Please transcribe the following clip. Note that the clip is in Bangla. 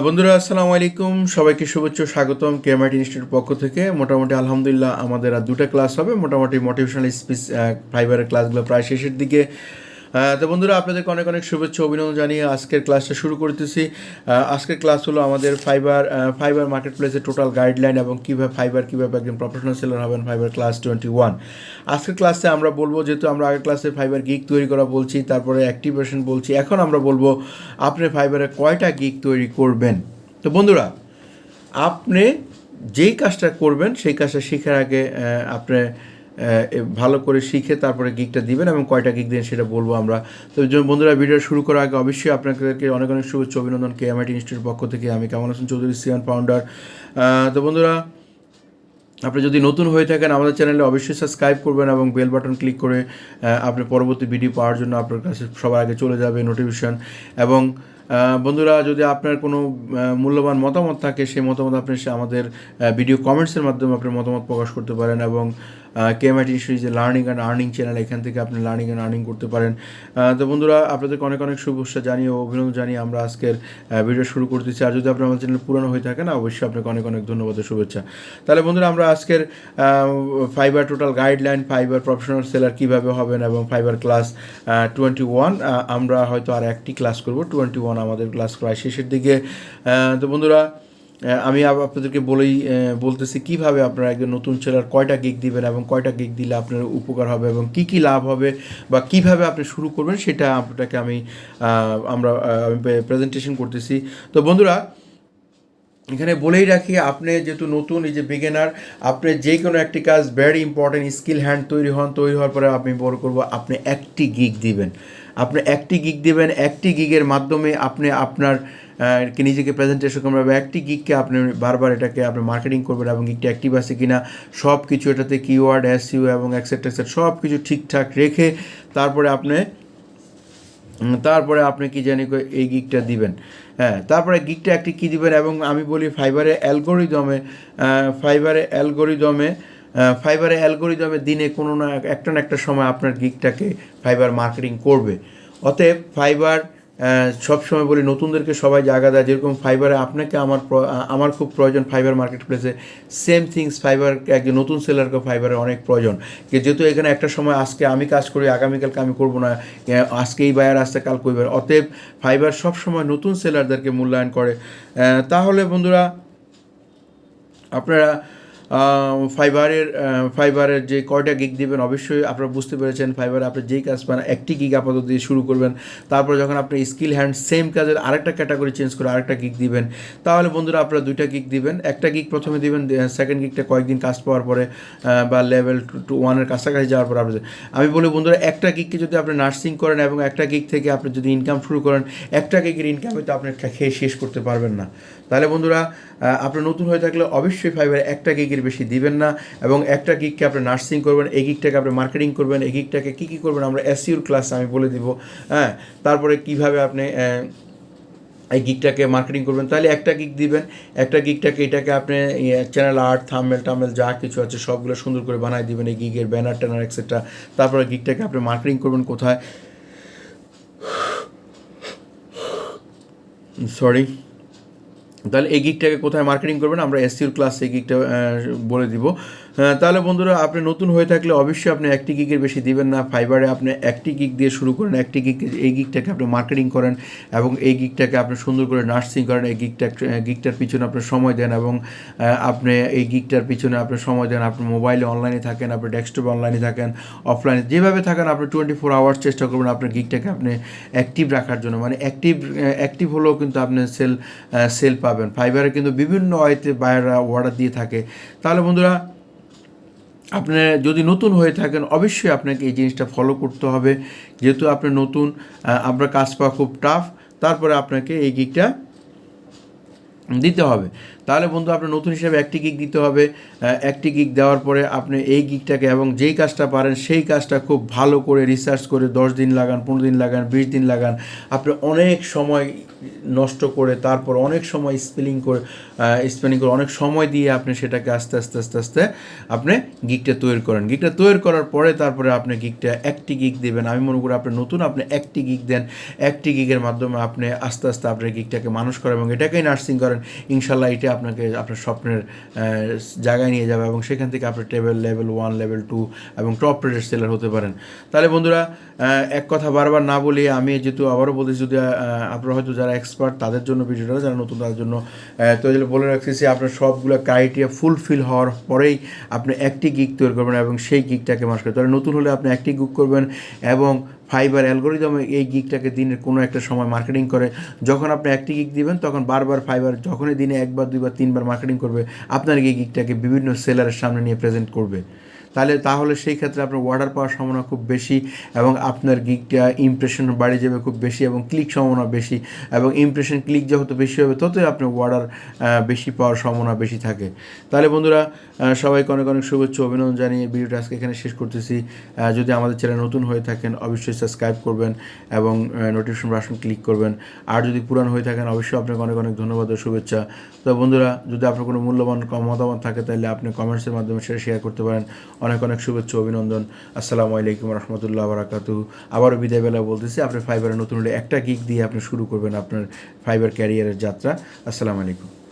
বন্ধুরা আসসালামু আলাইকুম, সবাইকে শুভেচ্ছা স্বাগতম kmitInstitute পক্ষ থেকে। মোটামুটি আলহামদুলিল্লাহ আমাদের আর দুটো ক্লাস হবে। মোটামুটি মোটিভেশনাল স্পিচ ফাইবারের ক্লাসগুলো প্রায় শেষের দিকে। তো বন্ধুরা আপনাদেরকে অনেক অনেক শুভেচ্ছা অভিনন্দন জানিয়ে আজকের ক্লাসটা শুরু করতেছি। আজকের ক্লাস হলো আমাদের ফাইবার মার্কেট প্লেসের টোটাল গাইডলাইন এবং কীভাবে একজন প্রফেশনাল সেলার হবেন ফাইবার ক্লাস 21। আজকের ক্লাসে আমরা বলবো, যেহেতু আমরা আগের ক্লাসে ফাইবার গিগ তৈরি করা বলছি, তারপরে অ্যাক্টিভেশন বলছি, এখন আমরা বলবো আপনি ফাইবারে কয়টা গিগ তৈরি করবেন। তো বন্ধুরা, আপনি যেই কাজটা করবেন সেই কাজটা শেখার আগে আপনি ভালো করে শিখে তারপরে গিগটা দিবেন এবং কয়টা গিগ দিন সেটা বলবো আমরা। তো বন্ধুরা, ভিডিও শুরু করার আগে অবশ্যই আপনাদেরকে অনেক অনেক শুভেচ্ছা অভিনন্দন kmitInstitute পক্ষ থেকে। আমি কামাল হোসেন চৌধুরী, সিয়ান ফাউন্ডার। তো বন্ধুরা, আপনি যদি নতুন হয়ে থাকেন আমাদের চ্যানেলে অবশ্যই সাবস্ক্রাইব করবেন এবং বেল বাটন ক্লিক করে আপনি পরবর্তী ভিডিও পাওয়ার জন্য আপনার কাছে সবার আগে চলে যাবে নোটিফিকেশন। এবং বন্ধুরা, যদি আপনার কোনো মূল্যবান মতামত থাকে সেই মতামত আপনি আমাদের ভিডিও কমেন্টসের মাধ্যমে আপনার মতামত প্রকাশ করতে পারেন। এবং kmitInstitute যে লার্নিং অ্যান্ড আর্নিং চ্যানেল, এখান থেকে আপনি লার্নিং অ্যান্ড আর্নিং করতে পারেন। তো বন্ধুরা, আপনাদেরকে অনেক অনেক শুভেচ্ছা জানিয়ে ও অভিনন্দন জানিয়ে আমরা আজকের ভিডিও শুরু করতেছি। আর যদি আপনার আমার চ্যানেল পুরানো হয়ে থাকেন অবশ্যই আপনাকে অনেক অনেক ধন্যবাদ ও শুভেচ্ছা। তাহলে বন্ধুরা, আমরা আজকের fibre total guideline, fibre professional seller কীভাবে হবেন এবং ফাইবার ক্লাস 21 আমরা হয়তো আর একটি ক্লাস করব। 21 আমাদের ক্লাস প্রায় শেষের দিকে। তো বন্ধুরা, আমি আপনাদেরকে বলতেছি কীভাবে আপনারা একজন নতুন সেলার কয়টা গিগ দিবেন এবং কয়টা গিগ দিলে আপনার উপকার হবে এবং কী লাভ হবে বা কীভাবে আপনি শুরু করবেন সেটা আপনাকে আমি প্রেজেন্টেশন করতেছি। তো বন্ধুরা, এখানে বলেই রাখি, আপনি যেহেতু নতুন, এই যে বিগিনার, আপনি যে কোনো একটি কাজ ভেরি ইম্পর্টেন্ট, স্কিল হ্যান্ড তৈরি হওয়ার পরে আমি বড় করব আপনি একটি গিগ দিবেন। একটি গিগের মাধ্যমে আপনি আপনার নিজেকে প্রেজেন্টেশন করবেন। একটি গিগকে আপনি বারবার এটাকে আপনি মার্কেটিং করবেন এবং গিগটা অ্যাক্টিভ আছে কিনা সব কিছু, এটাতে কিওয়ার্ড, এসইও এবং এক্সেট্রা সব কিছু ঠিকঠাক রেখে তারপরে আপনি কি জানি এই গিগটা দিবেন। হ্যাঁ, তারপরে গিগটা একটি কী দিবেন। এবং আমি বলি ফাইবারে অ্যালগোরিদমে দিনে কোনো না একটা সময় আপনার গিগটাকে ফাইবার মার্কেটিং করবে। অতএব ফাইবার সবসময় বলি নতুনদেরকে সবাই জায়গা দেয়, যেরকম ফাইবারে আপনাকে আমার খুব প্রয়োজন ফাইবার মার্কেট প্লেসে, সেম থিংস ফাইবার একজন নতুন সেলারকে ফাইবারে অনেক প্রয়োজন। যেহেতু এখানে একটা সময় আজকে আমি কাজ করি, আগামীকালকে আমি করবো না, আজকে এই বায়ার আসতে কাল করবে। অতএব ফাইবার সবসময় নতুন সেলারদেরকে মূল্যায়ন করে। তাহলে বন্ধুরা, আপনারা ফাইবারের যে কয়টা গিগ দিবেন অবশ্যই আপনারা বুঝতে পেরেছেন। ফাইবারে আপনি যেই কাজ পান একটি গিগ আপাতত দিয়ে শুরু করবেন। তারপর যখন আপনি স্কিল হ্যান্ড সেম কাজের আরেকটা ক্যাটাগরি চেঞ্জ করে আরেকটা গিগ দিবেন, তাহলে বন্ধুরা আপনারা দুইটা গিগ দিবেন। একটা গিগ প্রথমে দিবেন, সেকেন্ড গিগটা কয়েকদিন কাজ পাওয়ার পরে বা লেভেল 1-এর কাছাকাছি যাওয়ার পর আমি বলি বন্ধুরা, একটা গিগকে যদি আপনি নার্সিং করেন এবং একটা গিগ থেকে আপনি যদি ইনকাম শুরু করেন, একটা গিগের ইনকামে তো আপনি খেয়ে শেষ করতে পারবেন না। তাহলে বন্ধুরা, আপনি নতুন হয়ে থাকলে অবশ্যই ফাইবারে একটা গিগের বেশি দিবেন না এবং একটা গিগকে আপনি নার্সিং করবেন, এই গিগটাকে আপনি মার্কেটিং করবেন, এই গিগটাকে কী করবেন আমরা এসইওর ক্লাস আমি বলে দিব। হ্যাঁ, তারপরে কীভাবে আপনি এই গিগটাকে মার্কেটিং করবেন। তাহলে একটা গিগ দিবেন, এটাকে আপনি চ্যানেল আর্ট, থাম্বনেল যা কিছু আছে সবগুলো সুন্দর করে বানাই দিবেন, এই গিগের ব্যানার ট্যানার এক্সেট্রা। তারপরে গিগটাকে আপনি মার্কেটিং করবেন কোথায়, তাহলে এই গিগটাকে কোথায় মার্কেটিং করবেন আমরা এসইওর ক্লাস এই গিগটা বলে দিব। তাহলে বন্ধুরা, আপনি নতুন হয়ে থাকলে অবশ্যই আপনি একটি গিগের বেশি দিবেন না। ফাইবারে আপনি একটি গিগ দিয়ে শুরু করেন, এই গিগটাকে আপনি মার্কেটিং করেন এবং এই গিগটাকে আপনি সুন্দর করে নার্সিং করেন। এই গিগটার পিছনে আপনি সময় দেন এবং আপনি এই গিগটার পিছনে আপনি সময় দেন। আপনি মোবাইলে অনলাইনে থাকেন, আপনি ডেস্কটপে অনলাইনে থাকেন, অফলাইনে যেভাবে থাকেন, আপনি 24 আওয়ার্স চেষ্টা করবেন আপনার গিগটাকে আপনি অ্যাক্টিভ রাখার জন্য। মানে অ্যাক্টিভ হলেও কিন্তু আপনি সেল পাবেন। ফাইবারে কিন্তু বিভিন্ন ওয়েতে বায়াররা অর্ডার দিয়ে থাকে। তাহলে বন্ধুরা, আপনি যদি নতুন হয়ে থাকেন অবশ্যই আপনাকে এই জিনিসটা ফলো করতে হবে। যেহেতু আপনি নতুন, আপনার কাজ পাওয়া খুব টাফ, তারপরে আপনাকে এই গিগটা দিতে হবে। তাহলে বন্ধু আপনার নতুন হিসাবে একটি গিগ দিতে হবে। একটি গিগ দেওয়ার পরে আপনি এই গিগটাকে এবং যেই কাজটা পারেন সেই কাজটা খুব ভালো করে রিসার্চ করে 10 দিন লাগান, 15 দিন লাগান, 20 দিন লাগান, আপনি অনেক সময় নষ্ট করে তারপর অনেক সময় স্পেনিং করে অনেক সময় দিয়ে আপনি সেটাকে আস্তে আস্তে আস্তে আস্তে আপনি গিগটা তৈরি করেন। গিগটা তৈরি করার পরে তারপরে আপনি গিগটা একটি গিগ দেবেন। আমি মনে করি আপনি নতুন আপনি একটি গিগ দেন, একটি গিগের মাধ্যমে আপনি আস্তে আস্তে আপনার গিগটাকে মানুষ করেন এবং এটাকেই নার্সিং করেন। ইনশাল্লাহ এটা আপনাকে আপনার স্বপ্নের জায়গায় নিয়ে যাবে এবং সেখান থেকে আপনি লেভেল 1, লেভেল 2 এবং টপ রেটেড সেলার হতে পারেন। তাহলে বন্ধুরা এক কথা বারবার না বলি, আমি যেহেতু আবারও বলতেছি, যদি আপনারা হয়তো যারা এক্সপার্ট তাদের জন্য ভিডিওটা, যারা নতুন তাদের জন্য তো বলে রাখতেছি, আপনার সবগুলো ক্রাইটেরিয়া ফুলফিল হওয়ার পরেই আপনি একটি গিগ তৈরি করবেন এবং সেই গিগটাকে মাস করবেন। তাহলে নতুন হলে আপনি একটি গিগ করবেন এবং ফাইবার অ্যালগোরিদমে এই গিগটাকে দিনের কোনো একটা সময় মার্কেটিং করে। যখন আপনি একটি গিগ দিবেন তখন বারবার ফাইবার যখনই দিনে 1 বার 2 বার 3 বার মার্কেটিং করবে, আপনার এই গিগটাকে বিভিন্ন সেলারের সামনে নিয়ে প্রেজেন্ট করবে। তাহলে সেই ক্ষেত্রে আপনার অর্ডার পাওয়ার সম্ভাবনা খুব বেশি এবং আপনার গিগটা ইমপ্রেশন বাড়ে যাবে খুব বেশি এবং ক্লিক সম্ভাবনা বেশি, এবং ইমপ্রেশন ক্লিক যত বেশি হবে ততই আপনার অর্ডার বেশি পাওয়ার সম্ভাবনা বেশি থাকে। তাহলে বন্ধুরা সবাইকে অনেক অনেক শুভেচ্ছা অভিনন্দন জানিয়ে ভিডিওটা আজকে এখানে শেষ করতেছি। যদি আমাদের চ্যানেল নতুন হয়ে থাকেন অবশ্যই সাবস্ক্রাইব করবেন এবং নোটিফিকেশন বাটন ক্লিক করবেন। আর যদি পুরান হয়ে থাকেন অবশ্যই আপনাকে অনেক অনেক ধন্যবাদ ও শুভেচ্ছা। তো বন্ধুরা যদি আপনার কোনো মূল্যবান মতামত থাকে তাহলে আপনি কমেন্টসের মাধ্যমে সেটা শেয়ার করতে পারেন। অনেক অনেক শুভেচ্ছা অভিনন্দন। আসসালামু আলাইকুম রহমতুল্লাহ বারাকাতুহু। আবারও বিদায় বেলা বলতেছি, আপনি ফাইবারে নতুন হলে একটা গিগ দিয়ে আপনি শুরু করবেন আপনার ফাইবার ক্যারিয়ারের যাত্রা। আসসালামু আলাইকুম।